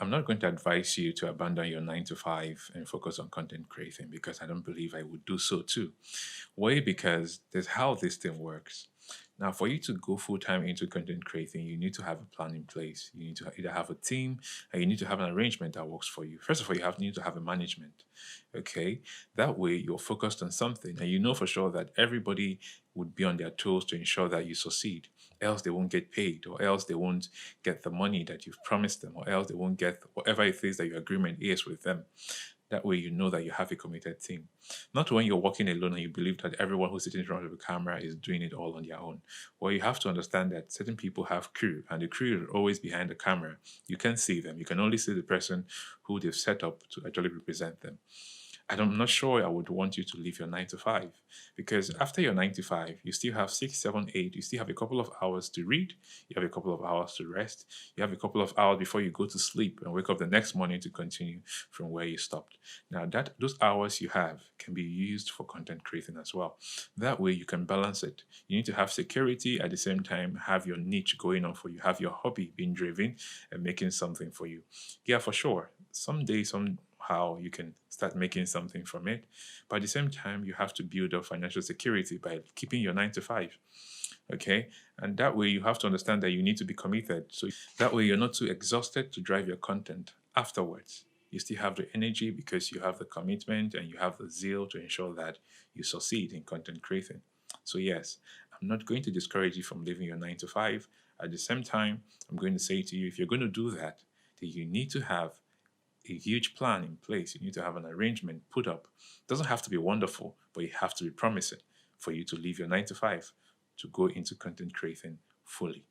I'm not going to advise you to abandon your 9 to 5 and focus on content creating because I don't believe I would do so too. Why? Because that's how this thing works. Now, for you to go full time into content creating, you need to have a plan in place. You need to either have a team and you need to have an arrangement that works for you. First of all, need to have a management. Okay. That way, you're focused on something and you know for sure that everybody would be on their toes to ensure that you succeed. Else, they won't get paid, or else, they won't get the money that you've promised them, or else, they won't get whatever it is that your agreement is with them. That way, you know that you have a committed team. Not when you're working alone and you believe that everyone who's sitting in front of the camera is doing it all on their own. Well, you have to understand that certain people have crew, and the crew are always behind the camera. You can't see them. You can only see the person who they've set up to actually represent them. And I'm not sure I would want you to leave your 9 to 5 because after your 9 to 5, you still have 6, 7, 8. You still have a couple of hours to read. You have a couple of hours to rest. You have a couple of hours before you go to sleep and wake up the next morning to continue from where you stopped. Now, that those hours you have can be used for content creating as well. That way, you can balance it. You need to have security at the same time, have your niche going on for you, have your hobby being driven and making something for you. Yeah, for sure. Someday, somehow, you can start making something from it. But at the same time, you have to build up financial security by keeping your 9 to 5. Okay. And that way, you have to understand that you need to be committed. So that way, you're not too exhausted to drive your content afterwards. You still have the energy because you have the commitment and you have the zeal to ensure that you succeed in content creating. So, yes, I'm not going to discourage you from leaving your 9 to 5. At the same time, I'm going to say to you if you're going to do that, then you need to have a huge plan in place. You need to have an arrangement put up. It doesn't have to be wonderful, but it have to be promising for you to leave your 9 to 5 to go into content creating fully.